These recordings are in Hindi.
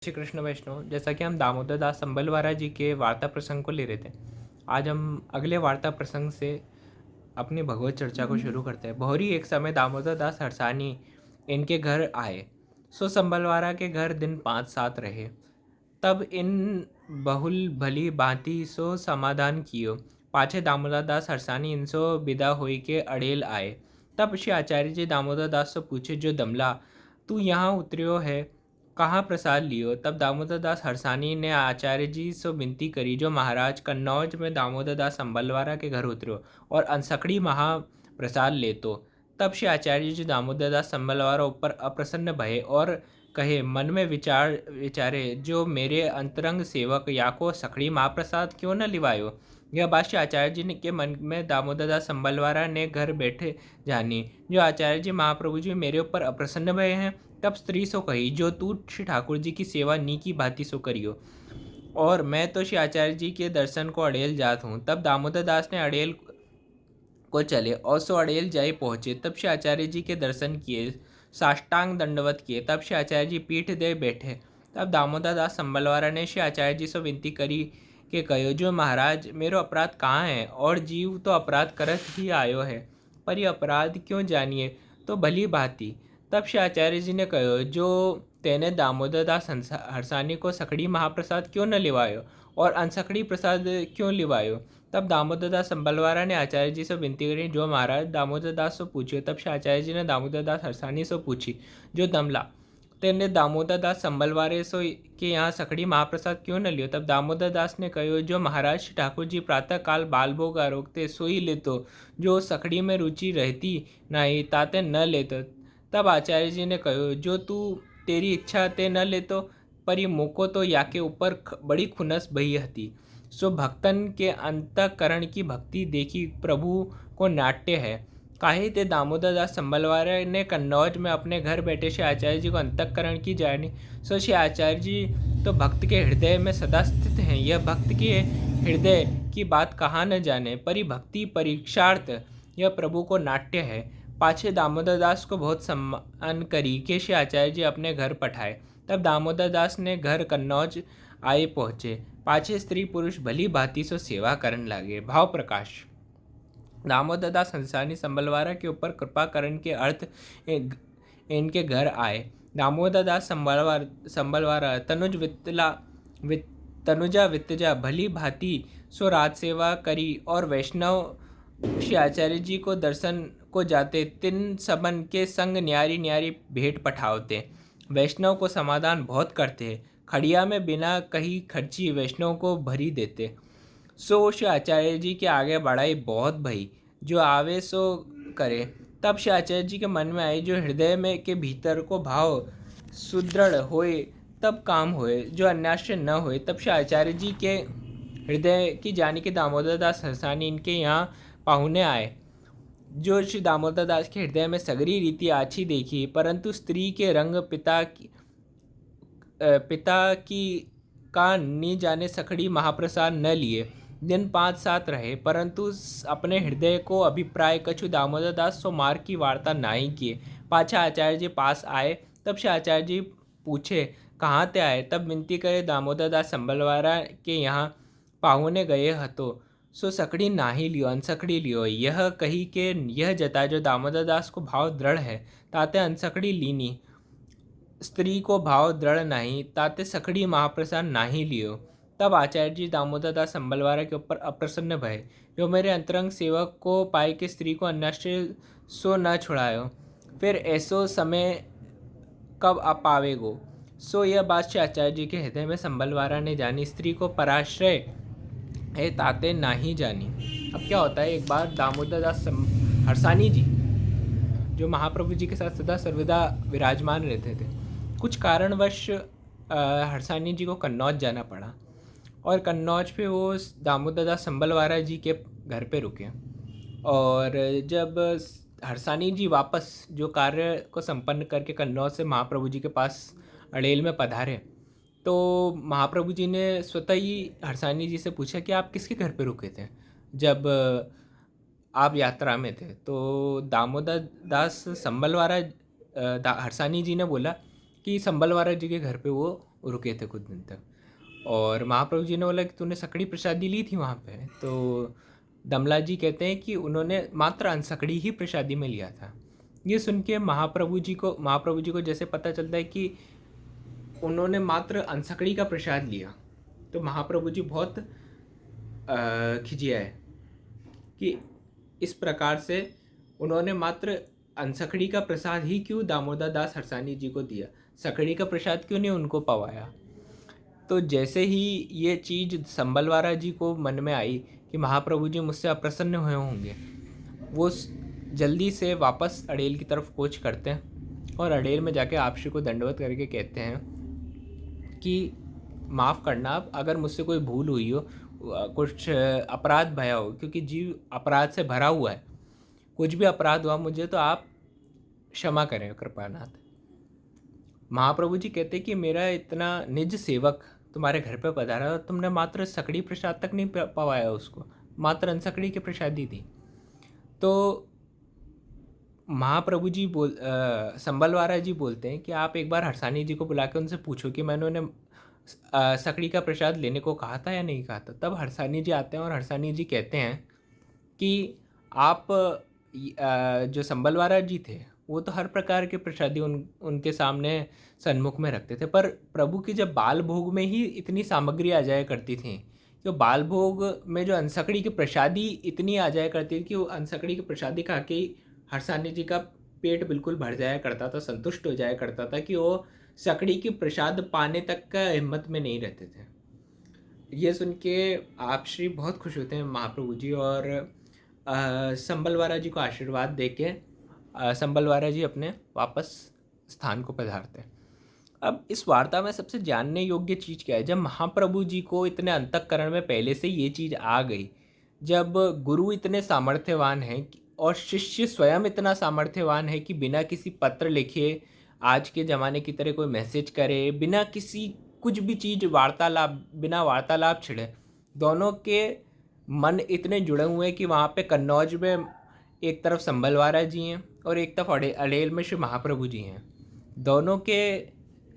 श्री कृष्ण वैष्णव। जैसा कि हम दामोदर दास संबलवारा जी के वार्ता प्रसंग को ले रहे थे, आज हम अगले वार्ता प्रसंग से अपनी भगवत चर्चा को शुरू करते हैं। बहुरी एक समय दामोदर दास हरसानी इनके घर आए। सो संबलवारा के घर दिन 5-7 रहे। तब इन बहुल भली भांति सो समाधान कियो। पाछे दामोदर दास हरसानी इनसो विदा होई के अड़ेल आए। तब श्री आचार्य जी दामोदर दास से पूछे, जो दमला तू यहाँ उतरियो है, कहाँ प्रसाद लियो। तब दामोदर दास हरसानी ने आचार्य जी से विनती करी, जो महाराज कन्नौज में दामोदर दास संबलवारा के घर उतरो और अनसकड़ी महाप्रसाद ले तो। तब श्री आचार्य जी दामोदर दास संबलवारा ऊपर अप्रसन्न भये और कहे, मन में विचारे, जो मेरे अंतरंग सेवक याको सखड़ी महाप्रसाद क्यों न लिवायो। यह बात श्री आचार्य जी के मन में दामोदर दास संबलवारा ने घर बैठे जानी, जो आचार्य जी महाप्रभु जी मेरे ऊपर अप्रसन्न भये हैं। तब स्त्री सो कही, जो तू श्री ठाकुर जी की सेवा नी की भांति सो करियो, और मैं तो श्री आचार्य जी के दर्शन को अड़ेल जात हूँ। तब दामोदर दास ने अड़ेल को चले और सो अड़ेल जाई पहुँचे। तब श्री आचार्य जी के दर्शन किए, साष्टांग दंडवत किए। तब श्री आचार्य जी पीठ दे बैठे। तब दामोदर दास संबलवारा ने श्री आचार्य जी से विनती करी के कहो, जो महाराज मेरो अपराध कहाँ है, और जीव तो अपराध करत ही आयो है, पर ये अपराध क्यों जानिए तो भली भांति। तब श्री आचार्य जी ने कहो, जो तेने दामोदर दास हरसानी को सकड़ी महाप्रसाद क्यों न लिवायो और अनसकड़ी प्रसाद क्यों लिवायो। तब दामोदर दास संबलवारा ने आचार्य जी से विनती करी, जो महाराज दामोदर दास से पूछियो। तब श्री आचार्य जी ने दामोदर दास हरसानी से पूछी, जो दमला तेने दामोदर दास संबलवारे सो के यहाँ सकड़ी महाप्रसाद क्यों न लियो। तब दामोदर दास ने कहो, जो महाराज श्री ठाकुर जी प्रातः काल बाल भोग आरोगते सोई लेतो, जो सकड़ी में रुचि रहती नहीं ताते न लेतो। तब आचार्य जी ने कहो, जो तू तेरी इच्छा ते न लेतो, पर ये मोको तो याके ऊपर बड़ी खुनस भई हती। सो भक्तन के अंतःकरण की भक्ति देखी प्रभु को नाट्य है। काहे ते दामोदर दास संबलवारा ने कन्नौज में अपने घर बैठे श्री आचार्य जी को अंतःकरण की जानी। सो श्री आचार्य जी तो भक्त के हृदय में सदा स्थित हैं। यह भक्त के हृदय की बात कहाँ न जाने, परि भक्ति परीक्षार्थ यह प्रभु को नाट्य है। पाछे दामोदर दास को बहुत सम्मान करी के श्री आचार्य जी अपने घर पठाए। तब दामोदर दास ने घर कन्नौज आए पहुँचे। पाछे स्त्री पुरुष भली भांति से सेवा करने लगे। भाव प्रकाश। दामोदर दास हंसानी संबलवारा के ऊपर कृपा करने के अर्थ इनके घर आए। दामोदर दास संबलवारा तनुजा वित्तजा भली भांति सो रात सेवा करी और वैष्णव श्री आचार्य जी को दर्शन को जाते तिन सबन के संग न्यारी न्यारी भेंट पठावते। वैष्णव को समाधान बहुत करते, खड़िया में बिना कहीं खर्ची वैष्णव को भरी देते। सो श्री आचार्य जी के आगे बढ़ाई बहुत भई, जो आवे सो करे। तब श्री आचार्य जी के मन में आई, जो हृदय में के भीतर को भाव सुदृढ़ होए तब काम होए, जो अन्याश्रय न होए। तब श्री आचार्य जी के हृदय की जानी के दामोदर दास हरसानी इनके यहाँ पाहुने आए। जो श्री दामोदर दास के हृदय में सगरी रीति आछी देखी, परंतु स्त्री के रंग पिता की का नी जाने सखड़ी महाप्रसाद न लिए। दिन 5-7 रहे, परंतु अपने हृदय को अभिप्राय कछु दामोदर दास सो मार्ग की वार्ता नहीं किए। पाछा आचार्य जी पास आए। तब श्री आचार्य जी पूछे, कहाँ ते आए। तब विनती करे, दामोदर दास संबलवारा के यहाँ पाहुने गए हतो, सो सकड़ी नाही लियो अनसकड़ी लियो। यह कही के यह जता, जो दामोदर दास को भाव दृढ़ है ताते अनसकड़ी लीनी, स्त्री को भाव दृढ़ नहीं ताते सकड़ी महाप्रसाद नाही लियो। तब आचार्य जी दामोदर दास संबलवारा के ऊपर अप्रसन्न भये, जो मेरे अंतरंग सेवक को पाई के स्त्री को अन्याश्रय सो न छुड़ायो, फिर ऐसो समय कब आ पावेगो। सो यह बात श्री आचार्य जी के हृदय में संबलवारा ने जानी, स्त्री को पराश्रय है ताते नाही जानी। अब क्या होता है, एक बार दामोदर दास हरसानी जी, जो महाप्रभु जी के साथ सदा सर्वदा विराजमान रहते थे, कुछ कारणवश हरसानी जी को कन्नौज जाना पड़ा, और कन्नौज पे वो दामोदर दास संबलवारा जी के घर पे रुके। और जब हरसानी जी वापस जो कार्य को संपन्न करके कन्नौज से महाप्रभु जी के पास अड़ेल में पधारे, तो महाप्रभु जी ने स्वतः ही हरसानी जी से पूछा कि आप किसके घर पे रुके थे जब आप यात्रा में थे। तो दामोदर दास संबलवारा हरसानी जी ने बोला कि संबलवारा जी के घर पे वो रुके थे कुछ दिन तक। और महाप्रभु जी ने बोला कि तूने सकड़ी प्रसादी ली थी वहाँ पे? तो दमला जी कहते हैं कि उन्होंने मात्र अनसकड़ी ही प्रसादी में लिया था। ये सुन के महाप्रभु जी को जैसे पता चलता है कि उन्होंने मात्र अनसकड़ी का प्रसाद लिया, तो महाप्रभु जी बहुत खिजिया है कि इस प्रकार से उन्होंने मात्र अनसकड़ी का प्रसाद ही क्यों दामोदर दास हरसानी जी को दिया, सकड़ी का प्रसाद क्यों नहीं उनको पवाया। तो जैसे ही ये चीज़ संबलवारा जी को मन में आई कि महाप्रभु जी मुझसे अप्रसन्न हुए होंगे, वो जल्दी से वापस अड़ेल की तरफ कूच करते हैं और अड़ेल में जाके आप श्री को दंडवत करके कहते हैं कि माफ़ करना, आप अगर मुझसे कोई भूल हुई हो, कुछ अपराध भया हो, क्योंकि जीव अपराध से भरा हुआ है, कुछ भी अपराध हुआ मुझे तो आप क्षमा करें कृपानाथ। महाप्रभु जी कहते कि मेरा इतना निज सेवक तुम्हारे घर पे पधारा और तुमने मात्र सकड़ी प्रसाद तक नहीं पवाया उसको, मात्र अनसकड़ी की प्रसादी दी। तो महाप्रभु जी संबलवारा जी बोलते हैं कि आप एक बार हरसानी जी को बुला के उनसे पूछो कि मैंने उन्हें सकड़ी का प्रसाद लेने को कहा था या नहीं कहा था। तब हरसानी जी आते हैं और हरसानी जी कहते हैं कि आप जो संबलवारा जी थे वो तो हर प्रकार के प्रसादी उनके सामने सन्मुख में रखते थे, पर प्रभु की जब बाल भोग में ही इतनी सामग्री आ जाया करती थी, जो बाल भोग में जो अनसकड़ी की प्रसादी इतनी आ जाया करती थी कि वो अनसकड़ी की प्रसादी खा के ही हरसानी जी का पेट बिल्कुल भर जाया करता था, संतुष्ट हो जाया करता था कि वो सकड़ी की प्रसाद पाने तक का हिम्मत में नहीं रहते थे। ये सुन के आप श्री बहुत खुश होते हैं महाप्रभु जी और संबलवारा जी को आशीर्वाद दे के संबलवारा जी अपने वापस स्थान को पधारते हैं। अब इस वार्ता में सबसे जानने योग्य चीज़ क्या है, जब महाप्रभु जी को इतने अंतःकरण में पहले से ये चीज़ आ गई, जब गुरु इतने सामर्थ्यवान हैं और शिष्य स्वयं इतना सामर्थ्यवान है कि बिना किसी पत्र लिखे आज के ज़माने की तरह कोई मैसेज करे, बिना किसी कुछ भी चीज़ बिना वार्तालाप छिड़े, दोनों के मन इतने जुड़े हुए हैं कि वहाँ पे कन्नौज में एक तरफ संबलवारा जी हैं और एक तरफ अड़ेल में श्री महाप्रभु जी हैं। दोनों के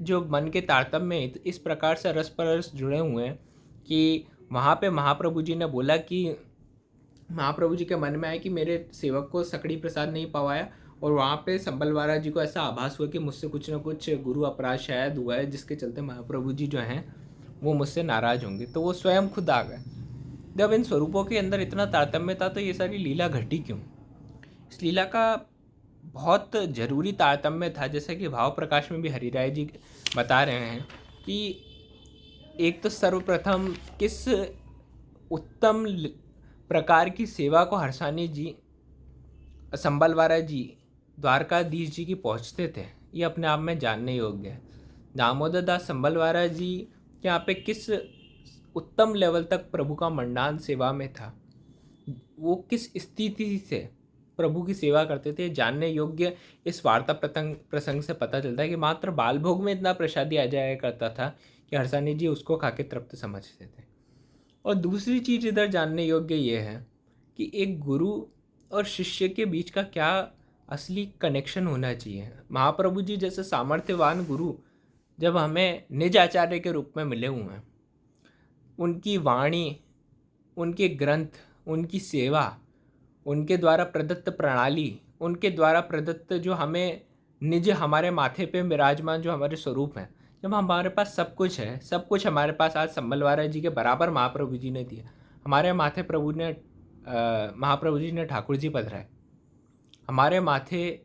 जो मन के तारतम्य इस प्रकार से रस परस जुड़े हुए हैं कि वहाँ पे महाप्रभु जी ने बोला कि महाप्रभु जी के मन में आया कि मेरे सेवक को सकड़ी प्रसाद नहीं पवाया, और वहाँ पे संबलवारा जी को ऐसा आभास हुआ कि मुझसे कुछ ना कुछ गुरु अपराध शायद हुआ है, जिसके चलते महाप्रभु जी जो हैं वो मुझसे नाराज़ होंगे। तो वो स्वयं खुद आ गए। जब इन स्वरूपों के अंदर इतना तारतम्य था तो ये सारी लीला घटी क्यों? इस लीला का बहुत ज़रूरी तारतम्य था, जैसे कि भाव प्रकाश में भी हरिराय जी बता रहे हैं कि एक तो सर्वप्रथम किस उत्तम प्रकार की सेवा को हरसानी जी संबलवारा जी द्वारकाधीश जी की पहुँचते थे, ये अपने आप में जानने योग्य है। दामोदर दास संबलवारा जी यहाँ पे किस उत्तम लेवल तक प्रभु का मंडान सेवा में था, वो किस स्थिति से प्रभु की सेवा करते थे, जानने योग्य इस वार्ता प्रसंग से पता चलता है कि मात्र बाल भोग में इतना प्रसादी आ जाया करता था कि हरसानी जी उसको खा के तृप्त समझते थे। और दूसरी चीज़ इधर जानने योग्य ये है कि एक गुरु और शिष्य के बीच का क्या असली कनेक्शन होना चाहिए। महाप्रभु जी जैसे सामर्थ्यवान गुरु जब हमें निज आचार्य के रूप में मिले हुए हैं, उनकी वाणी, उनके ग्रंथ, उनकी सेवा, उनके द्वारा प्रदत्त प्रणाली, उनके द्वारा प्रदत्त जो हमें निज हमारे माथे पे विराजमान जो हमारे स्वरूप हैं, जब हमारे पास सब कुछ है, सब कुछ हमारे पास आज संबलवारा जी के बराबर महाप्रभु जी ने दिया। हमारे माथे महाप्रभु जी ने ठाकुर जी पधराए, हमारे माथे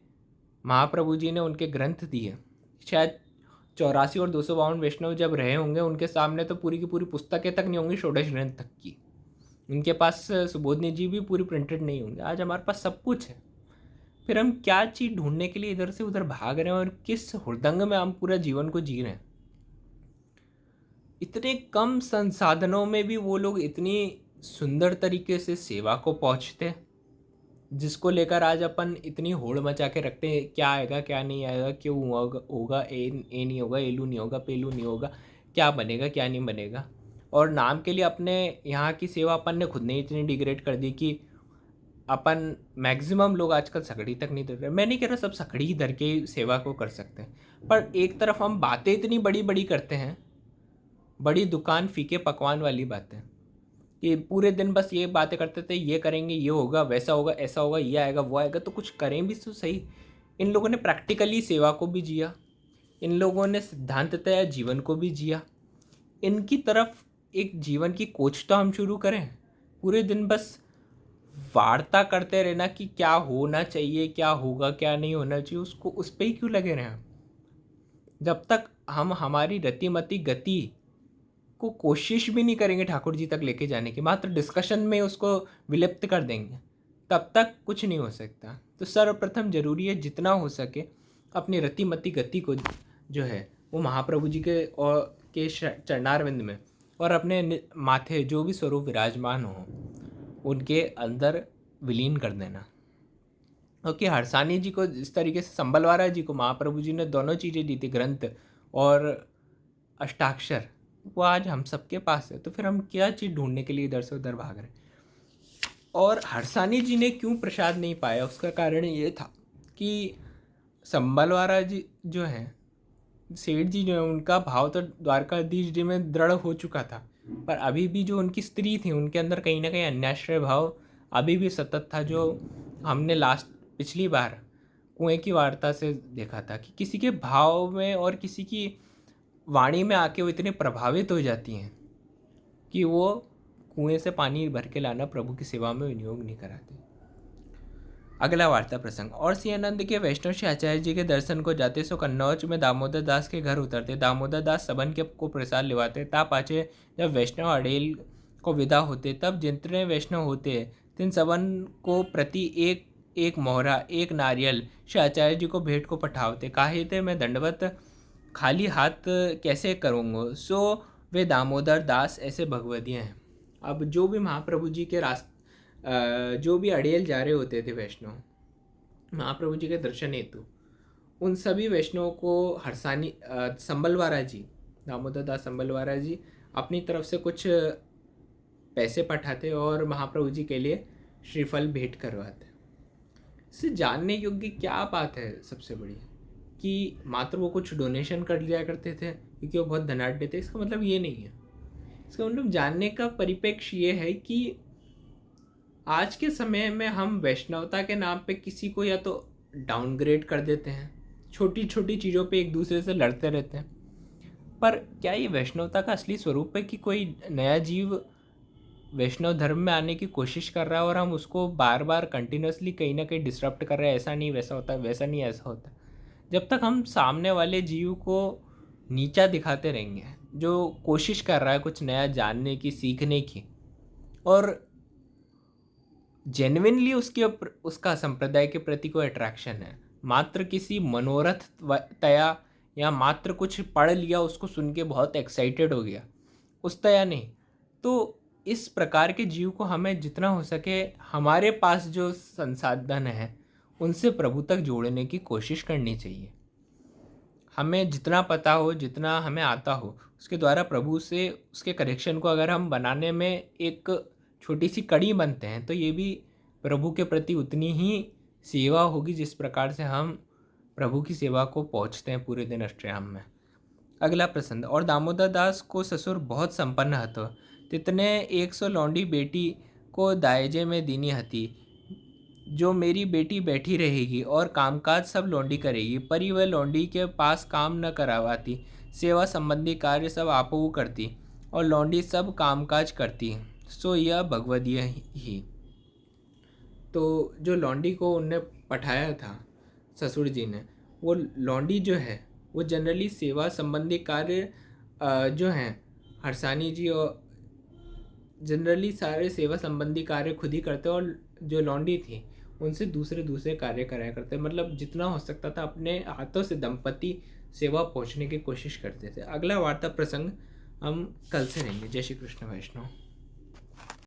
महाप्रभु जी ने उनके ग्रंथ दिए। शायद 84 और 252 वैष्णव जब रहे होंगे, उनके सामने तो पूरी की पूरी पुस्तकें तक नहीं होंगी, षोडश ग्रंथ तक की। उनके पास सुबोधनी जी भी पूरी प्रिंटेड नहीं होंगे। आज हमारे पास सब कुछ है, फिर हम क्या चीज़ ढूंढने के लिए इधर से उधर भाग रहे हैं और किस हुड़दंग में हम पूरा जीवन को जी रहे हैं। इतने कम संसाधनों में भी वो लोग इतनी सुंदर तरीके से सेवा को पहुँचते, जिसको लेकर आज अपन इतनी होड़ मचा के रखते हैं, क्या आएगा क्या नहीं आएगा, क्यों होगा, ए नहीं होगा, एलू नहीं होगा, पेलू नहीं होगा, क्या बनेगा क्या नहीं बनेगा। और नाम के लिए अपने यहाँ की सेवा अपन ने खुद ने इतनी डिग्रेड कर दी कि अपन मैक्सिमम लोग आजकल सकड़ी तक नहीं दे रहे। मैं नहीं कह रहा सब सकड़ी ही धर के सेवा को कर सकते हैं, पर एक तरफ हम बातें इतनी बड़ी बड़ी करते हैं बड़ी दुकान फीके पकवान वाली बातें, कि पूरे दिन बस ये बातें करते थे, ये करेंगे, ये होगा, वैसा होगा, ऐसा होगा, ये आएगा, वो आएगा, तो कुछ करें भी तो सही। इन लोगों ने प्रैक्टिकली सेवा को भी जिया, इन लोगों ने सिद्धांततः जीवन को भी जिया। इनकी तरफ एक जीवन की कोच तो हम शुरू करें। पूरे दिन बस वार्ता करते रहना कि क्या होना चाहिए, क्या होगा, क्या नहीं होना चाहिए, उसको उस पर ही क्यों लगे रहें। जब तक हम हमारी रतिमती गति को कोशिश भी नहीं करेंगे ठाकुर जी तक लेके जाने की, मात्र डिस्कशन में उसको विलुप्त कर देंगे, तब तक कुछ नहीं हो सकता। तो सर्वप्रथम जरूरी है जितना हो सके अपनी रतिमती गति को जो है वो महाप्रभु जी के चरणारविंद में और अपने माथे जो भी स्वरूप विराजमान हो उनके अंदर विलीन कर देना। क्योंकि हरसानी जी को इस तरीके से संबलवारा जी को महाप्रभु जी ने दोनों चीज़ें दी थी, ग्रंथ और अष्टाक्षर, वो आज हम सबके पास है। तो फिर हम क्या चीज़ ढूंढने के लिए इधर से उधर भाग रहे। और हरसानी जी ने क्यों प्रसाद नहीं पाया, उसका कारण ये था कि संबलवारा जी जो हैं, सेठ जी जो है, उनका भाव तो द्वारकाधीश जी में दृढ़ हो चुका था, पर अभी भी जो उनकी स्त्री थी उनके अंदर कहीं ना कहीं अन्याश्रय भाव अभी भी सतत था, जो हमने पिछली बार कुएं की वार्ता से देखा था कि किसी के भाव में और किसी की वाणी में आके वो इतने प्रभावित हो जाती हैं कि वो कुएं से पानी भर के लाना प्रभु की सेवा में विनियोग नहीं कराते। अगला वार्ता प्रसंग। और सियानंद के वैष्णव श्री आचार्य जी के दर्शन को जाते सो कन्नौज में दामोदर दास के घर उतरते। दामोदर दास सबन के को प्रसाद लिवाते। ता पाचे जब वैष्णव अड़ेल को विदा होते, तब जितने वैष्णव होते तिन सबन को प्रति एक एक मोहरा एक नारियल श्री आचार्य जी को भेंट को पठावते। काहे थे मैं दंडवत खाली हाथ कैसे करूँगा, सो वे दामोदर दास ऐसे भगवदियाँ हैं। अब जो भी महाप्रभु जी के जो भी अड़ेल जा रहे होते थे वैष्णव महाप्रभु जी के दर्शन हेतु, उन सभी वैष्णवों को हरसानी संबलवारा जी, दामोदर दास संबलवारा जी अपनी तरफ से कुछ पैसे पठाते और महाप्रभु जी के लिए श्रीफल भेंट करवाते। इससे जानने योग्य क्या बात है सबसे बड़ी, कि मात्र वो कुछ डोनेशन कर लिया करते थे क्योंकि वो बहुत धनाढ्य थे, इसका मतलब ये नहीं है। इसका मतलब जानने का परिप्रेक्ष्य ये है कि आज के समय में हम वैष्णवता के नाम पे किसी को या तो डाउनग्रेड कर देते हैं, छोटी छोटी चीज़ों पे एक दूसरे से लड़ते रहते हैं, पर क्या ये वैष्णवता का असली स्वरूप है कि कोई नया जीव वैष्णव धर्म में आने की कोशिश कर रहा है और हम उसको बार बार कंटिन्यूसली कहीं ना कहीं डिसरप्ट कर रहे हैं, ऐसा नहीं वैसा होता, वैसा नहीं ऐसा होता। जब तक हम सामने वाले जीव को नीचा दिखाते रहेंगे जो कोशिश कर रहा है कुछ नया जानने की, सीखने की, और जेन्युइनली उसका संप्रदाय के प्रति कोई अट्रैक्शन है, मात्र किसी मनोरथ तया या मात्र कुछ पढ़ लिया उसको सुन के बहुत एक्साइटेड हो गया उस तया नहीं, तो इस प्रकार के जीव को हमें जितना हो सके हमारे पास जो संसाधन है उनसे प्रभु तक जोड़ने की कोशिश करनी चाहिए। हमें जितना पता हो, जितना हमें आता हो, उसके द्वारा प्रभु से उसके कनेक्शन को अगर हम बनाने में एक छोटी सी कड़ी बनते हैं तो ये भी प्रभु के प्रति उतनी ही सेवा होगी जिस प्रकार से हम प्रभु की सेवा को पहुँचते हैं पूरे दिन अष्टयाम में। अगला प्रसंग। और दामोदर दास को ससुर बहुत संपन्न हतो, तितने 100 लौंडी बेटी को दायजे में दीनी हती। जो मेरी बेटी बैठी रहेगी और कामकाज सब लौंडी करेगी, परी वह लौंडी के पास काम न करवाती, सेवा संबंधी कार्य सब आपो करती और लौंडी सब कामकाज करती, सो यह भगवदीय ही। तो जो लौंडी को उनने पठाया था ससुर जी ने, वो लौंडी जो है वो जनरली सेवा संबंधी कार्य जो हैं हरसानी जी और जनरली सारे सेवा संबंधी कार्य खुद ही करते और जो लौंडी थी उनसे दूसरे कार्य कराया करते, मतलब जितना हो सकता था अपने हाथों से दंपति सेवा पहुंचने की कोशिश करते थे। अगला वार्ता प्रसंग हम कल से लेंगे। जय श्री कृष्ण वैष्णव।